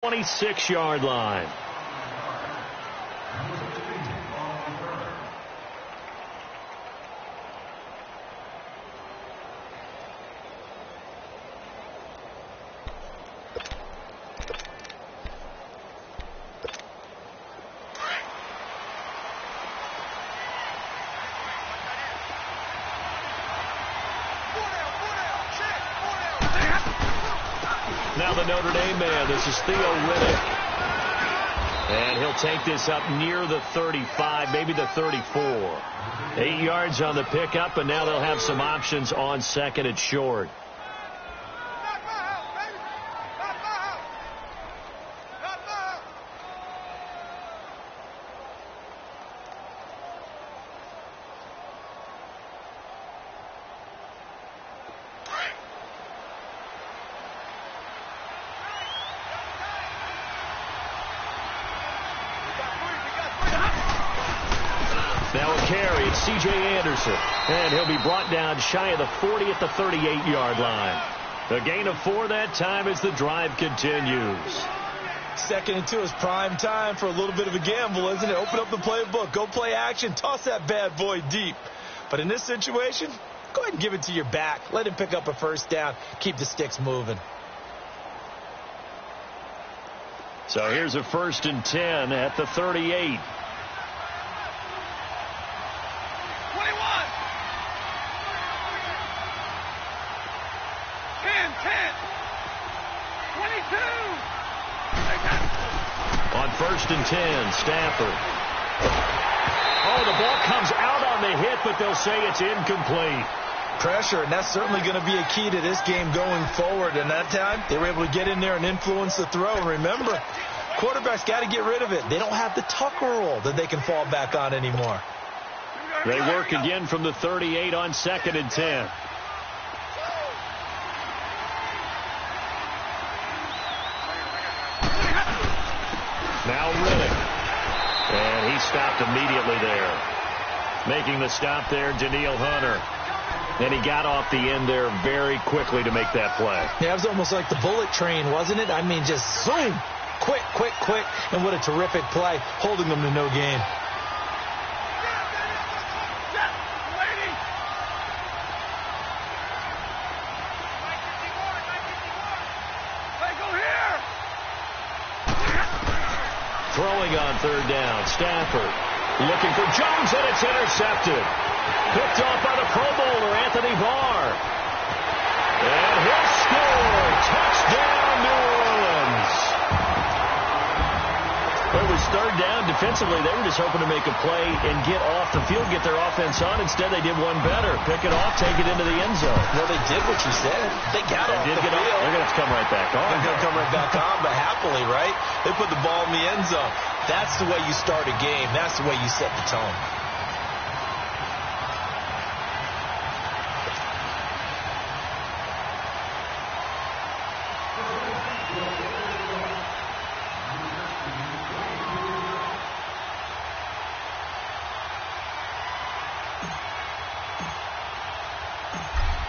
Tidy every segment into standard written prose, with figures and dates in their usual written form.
26-yard line. Now the Notre Dame man, this is Theo Riddick. And he'll take this up near the 35, maybe the 34. 8 yards on the pickup, and now they'll have some options on second and short. Now a carry, it's C.J. Anderson, and he'll be brought down shy of the 40 at the 38-yard line. A gain of 4 that time as the drive continues. 2nd and 2 is prime time for a little bit of a gamble, isn't it? Open up the playbook, go play action, toss that bad boy deep. But in this situation, go ahead and give it to your back. Let him pick up a first down, keep the sticks moving. So here's a 1st and 10 at the 38. 1st and 10, Stafford. Oh, the ball comes out on the hit, but they'll say it's incomplete. Pressure, and that's certainly going to be a key to this game going forward. And that time, they were able to get in there and influence the throw. And remember, quarterbacks got to get rid of it. They don't have the Tucker rule that they can fall back on anymore. They work again from the 38 on 2nd and 10. Now Riddick. And he stopped immediately there. Making the stop there, Daniil Hunter. And he got off the end there very quickly to make that play. Yeah, it was almost like the bullet train, wasn't it? I mean, just zoom. Quick, quick, quick. And what a terrific play, holding them to no gain. Throwing on 3rd down, Stafford looking for Jones, and it's intercepted. Picked off by the Pro Bowler, Anthony Barr. And he'll score. Touchdown, New Orleans. It was 3rd down. Defensively, they were just hoping to make a play and get off the field, get their offense on. Instead, they did one better. Pick it off, take it into the end zone. Well, they did what you said. They got off the field. They're going to come right back on. They're going to come right back on, but happily, right? They put the ball in the end zone. That's the way you start a game. That's the way you set the tone.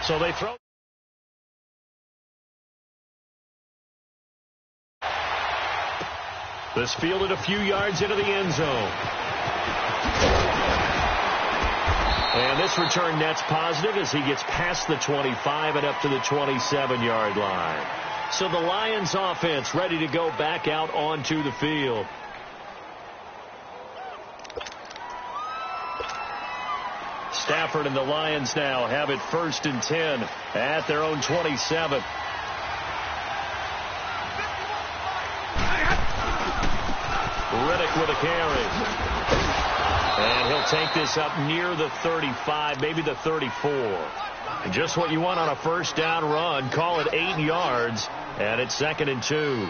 So they throw. This fielded a few yards into the end zone. And this return net's positive as he gets past the 25 and up to the 27-yard line. So the Lions offense ready to go back out onto the field. Stafford and the Lions now have it 1st and 10 at their own 27. Riddick with a carry. And he'll take this up near the 35, maybe the 34. Just what you want on a 1st down run. Call it 8 yards, and it's 2nd and 2.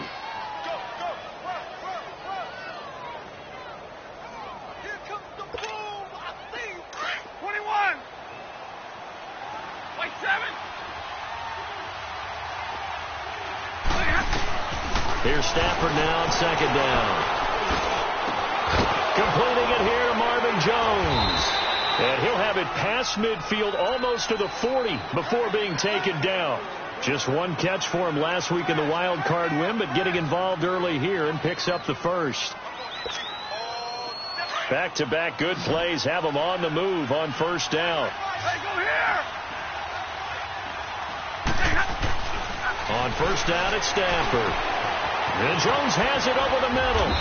Here's Stafford now on 2nd down. Completing it here to Marvin Jones. And he'll have it past midfield almost to the 40 before being taken down. Just one catch for him last week in the wild card win, but getting involved early here and picks up the first. Back-to-back good plays have him on the move on first down. On first down, it's Stafford. And Jones has it over the middle.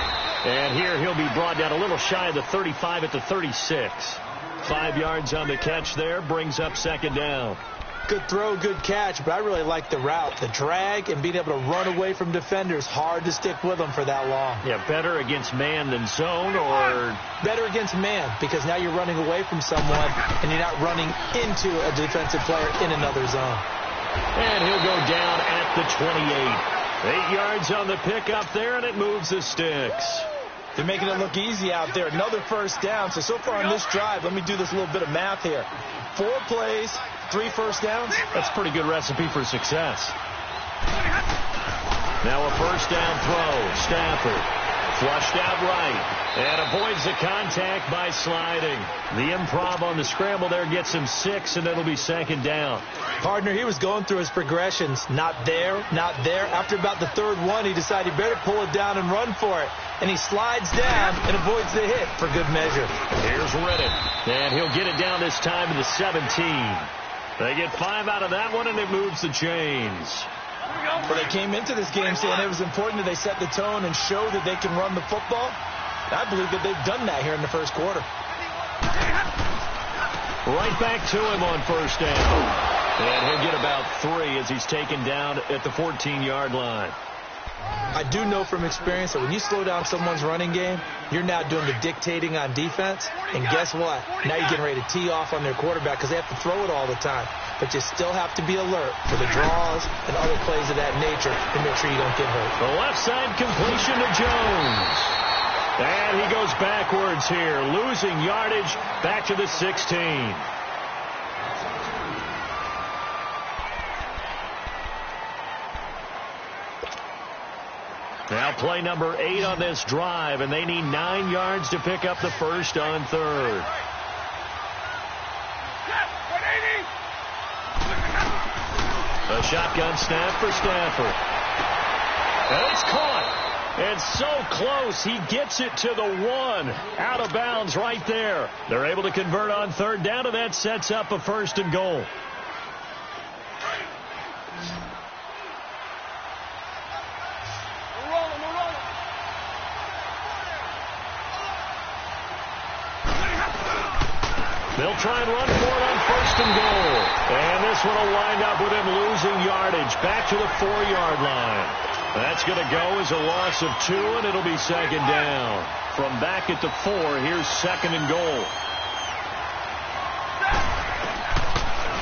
And here he'll be brought down a little shy of the 35 at the 36. 5 yards on the catch there, brings up second down. Good throw, good catch, but I really like the route. The drag and being able to run away from defenders. Hard to stick with them for that long. Yeah, better against man than zone, or? Better against man, because now you're running away from someone and you're not running into a defensive player in another zone. And he'll go down at the 28. 8 yards on the pickup there, and it moves the sticks. They're making it look easy out there. Another first down. So far on this drive, let me do this little bit of math here. 4 plays, 3 first downs. That's a pretty good recipe for success. Now a first down throw. Stafford flushed out right and avoids the contact by sliding. The improv on the scramble there gets him 6, and it'll be second down. Partner, he was going through his progressions. Not there, not there. After about the third one, he decided he better pull it down and run for it. And he slides down and avoids the hit for good measure. Here's Reddick, and he'll get it down this time to the 17. They get 5 out of that one, and it moves the chains. Well, they came into this game saying it was important that they set the tone and show that they can run the football. I believe that they've done that here in the first quarter. Right back to him on first down. And he'll get about 3 as he's taken down at the 14-yard line. I do know from experience that when you slow down someone's running game, you're now doing the dictating on defense. And guess what? Now you're getting ready to tee off on their quarterback because they have to throw it all the time. But you still have to be alert for the draws and other plays of that nature to make sure you don't get hurt. The left side completion to Jones. And he goes backwards here, losing yardage back to the 16. Now play number 8 on this drive, and they need 9 yards to pick up the first on third. A shotgun snap for Stafford. And it's caught. And so close, he gets it to the 1. Out of bounds right there. They're able to convert on third down, and that sets up a first and goal. They'll try and run for it on first and goal. And this one will wind up with him losing yardage back to the 4-yard line. That's going to go as a loss of 2, and it'll be second down. From back at the 4, here's second and goal.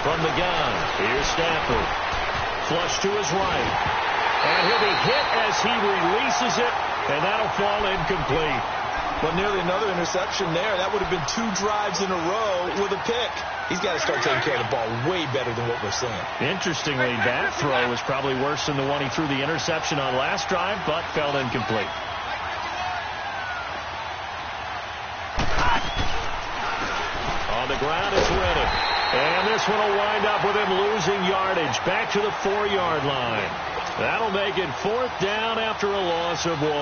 From the gun, here's Stafford. Flush to his right. And he'll be hit as he releases it, and that'll fall incomplete. Well, nearly another interception there. That would have been 2 drives in a row with a pick. He's got to start taking care of the ball way better than what we're seeing. Interestingly, that throw was probably worse than the one he threw the interception on last drive, but fell incomplete. On the ground, it's Reddick. And this one will wind up with him losing yardage back to the 4-yard line. That'll make it 4th down after a loss of 1.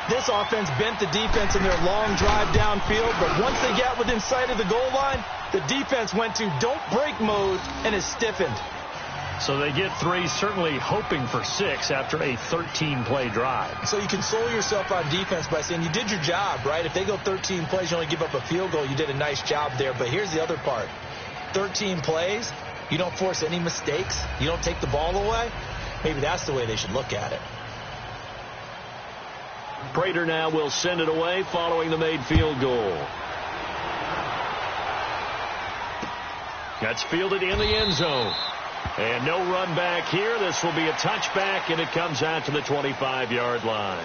This offense bent the defense in their long drive downfield, but once they got within sight of the goal line, the defense went to don't break mode and is stiffened. So they get 3, certainly hoping for 6 after a 13-play drive. So you console yourself on defense by saying you did your job, right? If they go 13 plays, you only give up a field goal, you did a nice job there. But here's the other part. 13 plays, you don't force any mistakes, you don't take the ball away. Maybe that's the way they should look at it. Prater now will send it away following the made field goal. That's fielded in the end zone. And no run back here. This will be a touchback, and it comes out to the 25-yard line.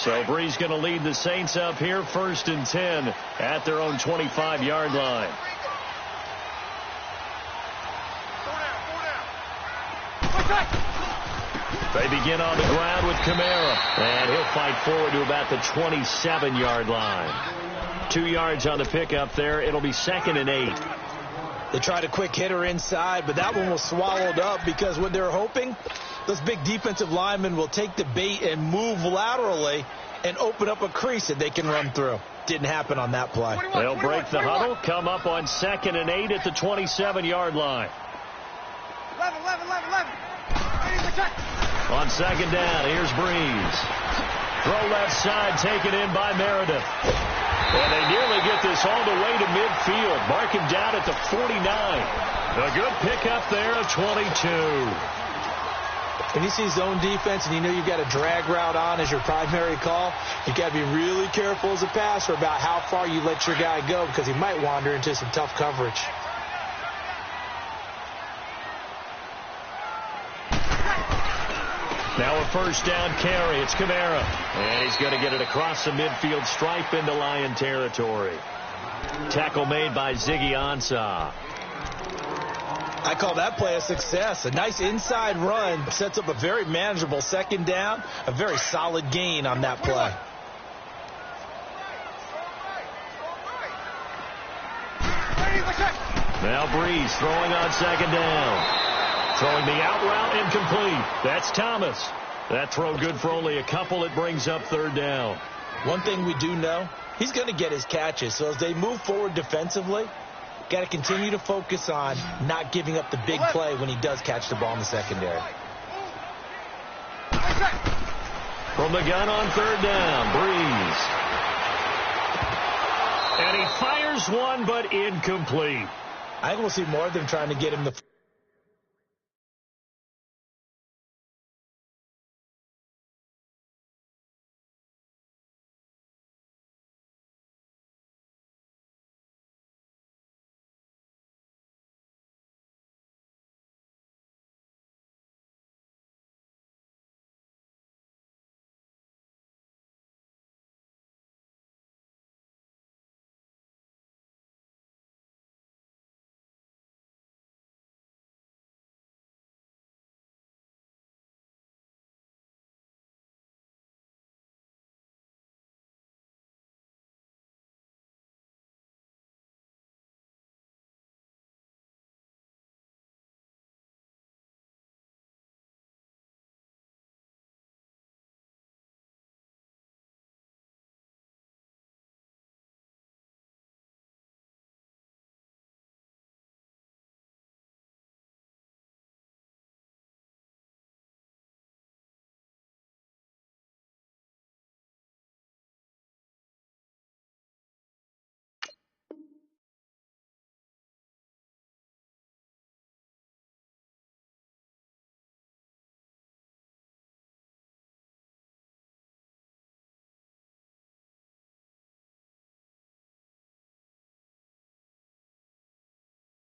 So Bree's going to lead the Saints up here, 1st and 10 at their own 25-yard line. They begin on the ground with Kamara, and he'll fight forward to about the 27-yard line. 2 yards on the pickup there. It'll be 2nd and 8. They tried a quick hitter inside, but that one was swallowed up because what they're hoping, those big defensive linemen will take the bait and move laterally and open up a crease that they can run through. Didn't happen on that play. They'll break the huddle, come up on 2nd and 8 at the 27-yard line. 11. On 2nd down, here's Breeze. Throw left side, taken in by Meredith. And they nearly get this all the way to midfield. Mark him down at the 49. A good pickup there of 22. When you see zone defense and you know you've got a drag route on as your primary call, you've got to be really careful as a passer about how far you let your guy go because he might wander into some tough coverage. Now a 1st down carry. It's Kamara. And he's going to get it across the midfield stripe into Lion territory. Tackle made by Ziggy Ansah. I call that play a success. A nice inside run sets up a very manageable 2nd down. A very solid gain on that play. Now Breeze throwing on 2nd down. Throwing the out route, incomplete. That's Thomas. That throw good for only a couple. It brings up 3rd down. One thing we do know, he's going to get his catches. So as they move forward defensively, got to continue to focus on not giving up the big play when he does catch the ball in the secondary. From the gun on 3rd down, Breeze. And he fires one, but incomplete. I think we'll see more of them trying to get him the...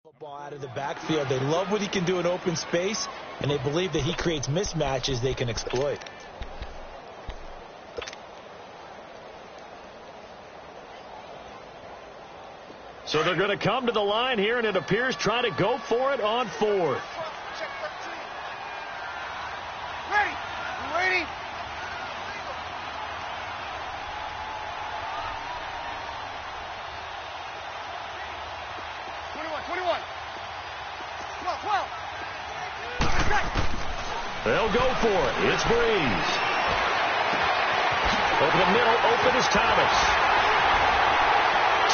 Football out of the backfield. They love what he can do in open space, and they believe that he creates mismatches they can exploit. So they're going to come to the line here, and it appears trying to go for it on 4th. Ready. Ready. They'll go for it. It's Breeze. Over the middle, open is Thomas.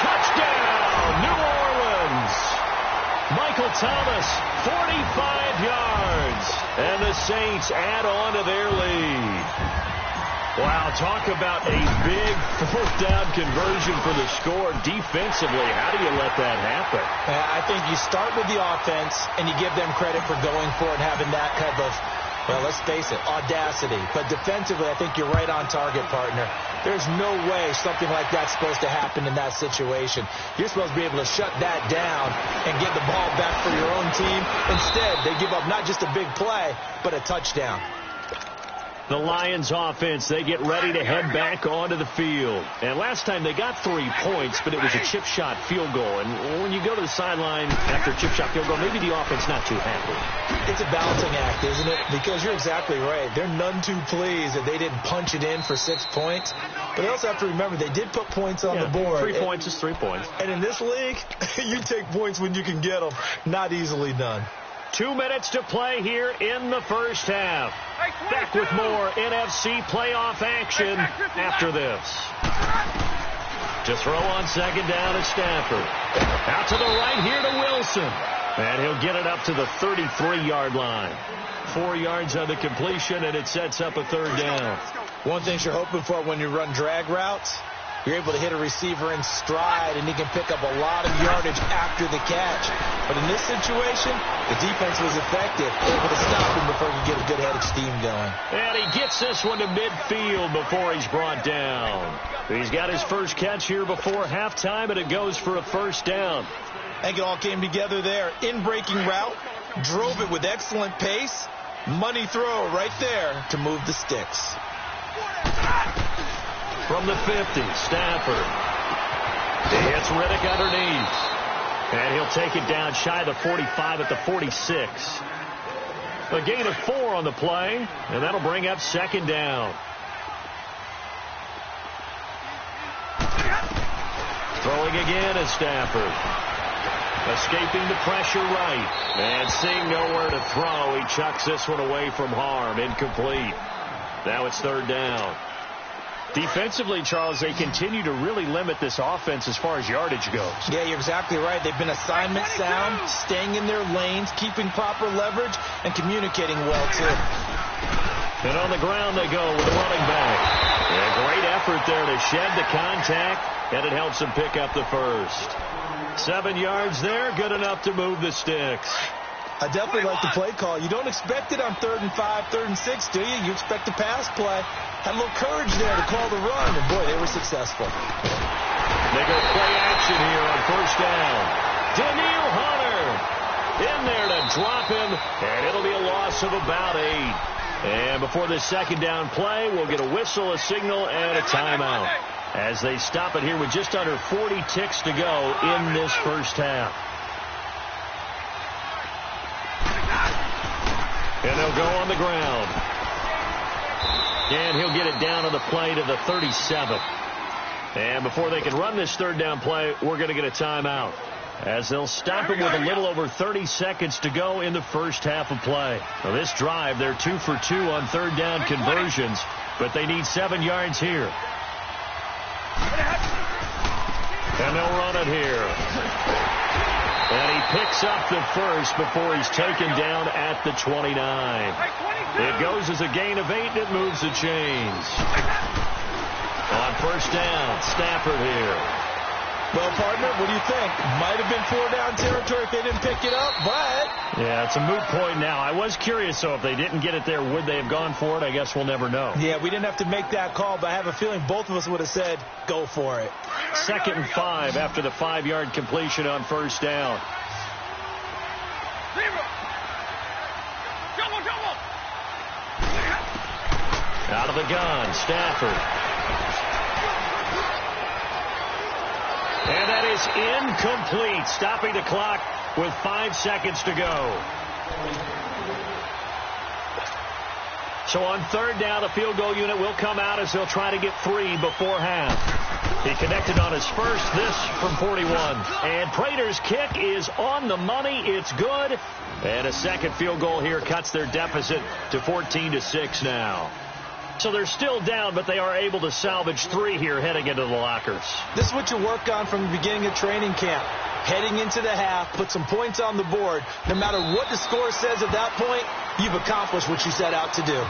Touchdown, New Orleans. Michael Thomas, 45 yards. And the Saints add on to their lead. Wow, talk about a big 4th down conversion for the score. Defensively, how do you let that happen? I think you start with the offense, and you give them credit for going for it and having that kind of, well, let's face it, audacity. But defensively, I think you're right on target, partner. There's no way something like that's supposed to happen in that situation. You're supposed to be able to shut that down and get the ball back for your own team. Instead, they give up not just a big play, but a touchdown. The Lions offense, they get ready to head back onto the field. And last time they got 3 points, but it was a chip shot field goal. And when you go to the sideline after a chip shot field goal, maybe the offense not too happy. It's a balancing act, isn't it? Because you're exactly right. They're none too pleased that they didn't punch it in for 6 points. But they also have to remember they did put points on the board. 3 points is 3 points. And in this league, you take points when you can get them. Not easily done. 2 minutes to play here in the first half. Back with more NFC playoff action after this. To throw on second down at Stafford. Out to the right here to Wilson. And he'll get it up to the 33-yard line. 4 yards on the completion, and it sets up a third down. One thing you're hoping for when you run drag routes, you're able to hit a receiver in stride, and he can pick up a lot of yardage after the catch. But in this situation, the defense was effective, able to stop him before he could get a good head of steam going. And he gets this one to midfield before he's brought down. He's got his first catch here before halftime, and it goes for a first down. I think it all came together there. In-breaking route, drove it with excellent pace. Money throw right there to move the sticks. From the 50, Stafford. He hits Riddick underneath. And he'll take it down shy of the 45 at the 46. A gain of 4 on the play, and that'll bring up second down. Throwing again is Stafford. Escaping the pressure right. And seeing nowhere to throw, he chucks this one away from harm. Incomplete. Now it's third down. Defensively, Charles, they continue to really limit this offense as far as yardage goes. Yeah, you're exactly right. They've been assignment sound, staying in their lanes, keeping proper leverage, and communicating well, too. And on the ground they go with the running back. A great effort there to shed the contact, and it helps them pick up the first. 7 yards there, good enough to move the sticks. I definitely like the play call. You don't expect it on 3rd and 5, 3rd and 6, do you? You expect a pass play. Had a little courage there to call the run, and boy, they were successful. They go play action here on first down. Danielle Hunter in there to drop him, and it'll be a loss of about 8. And before the second down play, we'll get a whistle, a signal, and a timeout as they stop it here with just under 40 ticks to go in this first half. And they'll go on the ground. And he'll get it down on the play to the 37. And before they can run this third down play, we're going to get a timeout, as they'll stop him with a little over 30 seconds to go in the first half of play. Now this drive, they're 2 for 2 on third down conversions, but they need 7 yards here. And they'll run it here. And he picks up the first before he's taken down at the 29. It goes as a gain of 8, and it moves the chains. On first down, Stafford here. Well, partner, what do you think? Might have been 4-down territory if they didn't pick it up, but... Yeah, it's a moot point now. I was curious, so if they didn't get it there, would they have gone for it? I guess we'll never know. Yeah, we didn't have to make that call, but I have a feeling both of us would have said, go for it. 2nd and 5 after the 5-yard completion on first down. Out of the gun, Stafford. And that is incomplete, stopping the clock with 5 seconds to go. So on third down, the field goal unit will come out as they'll try to get 3 before half. He connected on his first, this from 41. And Prater's kick is on the money. It's good. And a second field goal here cuts their deficit to 14-6 now. So they're still down, but they are able to salvage 3 here heading into the lockers. This is what you work on from the beginning of training camp. Heading into the half, put some points on the board. No matter what the score says at that point, you've accomplished what you set out to do.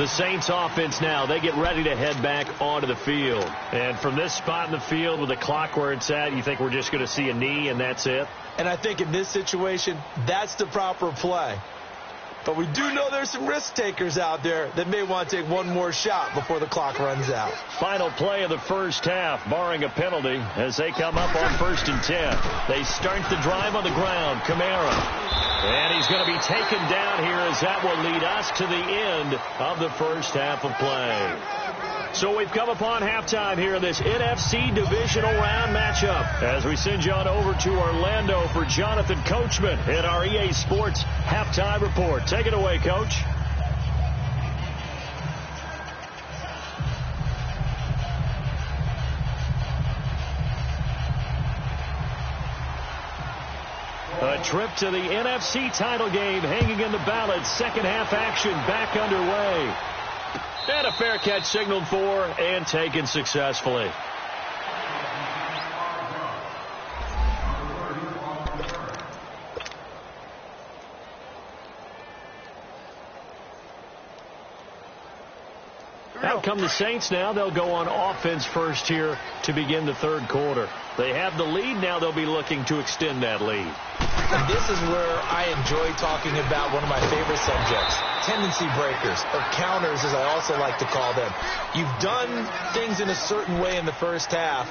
The Saints offense now, they get ready to head back onto the field. And from this spot in the field with the clock where it's at, you think we're just going to see a knee and that's it? And I think in this situation, that's the proper play. But we do know there's some risk takers out there that may want to take one more shot before the clock runs out. Final play of the first half, barring a penalty, as they come up on 1st and 10. They start the drive on the ground. Kamara. And he's going to be taken down here, as that will lead us to the end of the first half of play. So we've come upon halftime here in this NFC Divisional Round matchup, as we send you on over to Orlando for Jonathan Coachman in our EA Sports Halftime Report. Take it away, Coach. A trip to the NFC title game hanging in the balance. Second half action back underway. And a fair catch signaled for and taken successfully. Out come the Saints now. They'll go on offense first here to begin the third quarter. They have the lead. Now they'll be looking to extend that lead. And this is where I enjoy talking about one of my favorite subjects, tendency breakers, or counters as I also like to call them. You've done things in a certain way in the first half,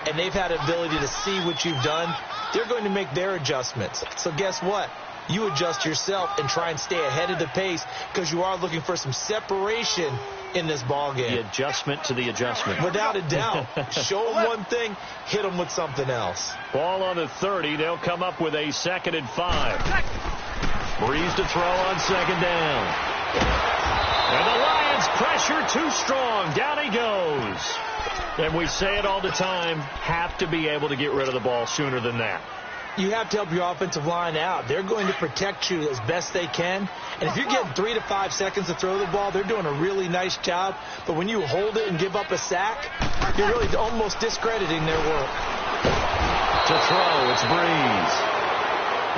and they've had ability to see what you've done. They're going to make their adjustments. So guess what? You adjust yourself and try and stay ahead of the pace, because you are looking for some separation in this ball game. The adjustment to the adjustment. Without a doubt. Show them one thing, hit them with something else. Ball on the 30. They'll come up with a 2nd and 5. Breeze to throw on 2nd down. And the Lions pressure too strong. Down he goes. And we say it all the time, have to be able to get rid of the ball sooner than that. You have to help your offensive line out. They're going to protect you as best they can. And if you're getting 3 to 5 seconds to throw the ball, they're doing a really nice job. But when you hold it and give up a sack, you're really almost discrediting their work. To throw, it's Breeze.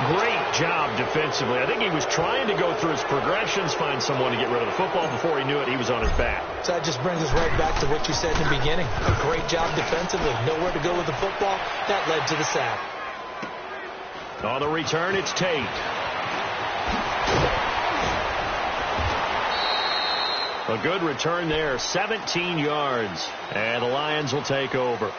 Great job defensively. I think he was trying to go through his progressions, find someone to get rid of the football. Before he knew it, he was on his back. So that just brings us right back to what you said in the beginning. A great job defensively. Nowhere to go with the football. That led to the sack. On the return, it's Tate. A good return there, 17 yards. And the Lions will take over.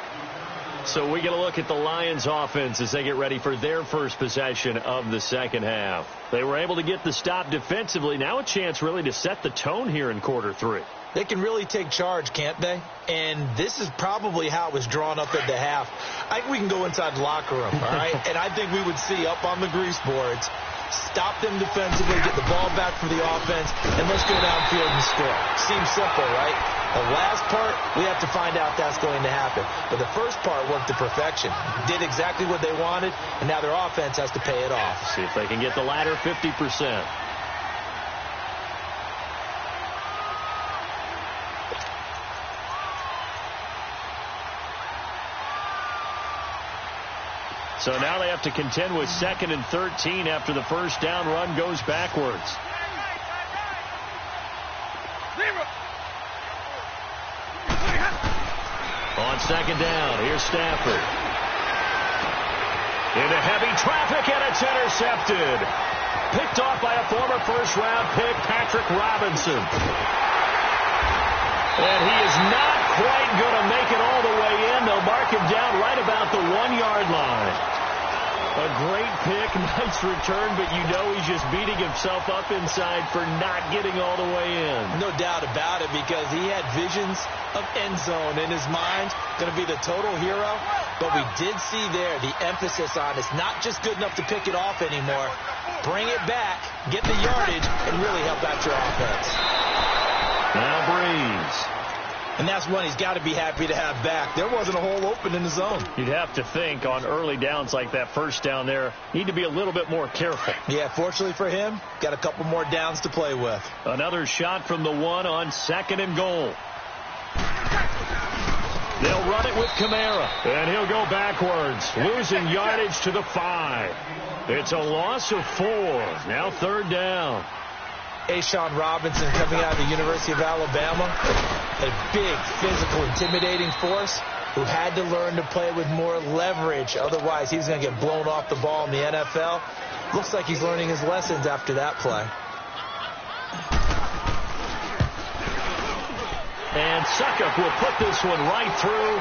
So we get a look at the Lions offense as they get ready for their first possession of the second half. They were able to get the stop defensively. Now a chance really to set the tone here in quarter 3. They can really take charge, can't they? And this is probably how it was drawn up at the half. I think we can go inside the locker room, all right? And I think we would see up on the grease boards, stop them defensively, get the ball back for the offense, and let's go downfield and score. Seems simple, right? The last part, we have to find out that's going to happen. But the first part worked to perfection. Did exactly what they wanted, and now their offense has to pay it off. See if they can get the latter 50%. So now they have to contend with 2nd and 13 after the first down run goes backwards. On 2nd down, here's Stafford. Into heavy traffic, and it's intercepted. Picked off by a former first-round pick, Patrick Robinson. And he is not quite going to make it all the way in. They'll mark him down right about the 1-yard line. A great pick, nice return, but you know he's just beating himself up inside for not getting all the way in. No doubt about it, because he had visions of end zone in his mind, going to be the total hero. But we did see there the emphasis on it's not just good enough to pick it off anymore. Bring it back, get the yardage, and really help out your offense. Now Breeze. And that's one he's got to be happy to have back. There wasn't a hole open in the zone. You'd have to think on early downs like that first down there, need to be a little bit more careful. Yeah, fortunately for him, got a couple more downs to play with. Another shot from the 1 on 2nd and goal. They'll run it with Kamara, and he'll go backwards, losing yardage to the 5. It's a loss of 4. Now 3rd down. Ashawn Robinson coming out of the University of Alabama, a big, physical, intimidating force who had to learn to play with more leverage. Otherwise, he's going to get blown off the ball in the NFL. Looks like he's learning his lessons after that play. And Suckup will put this one right through.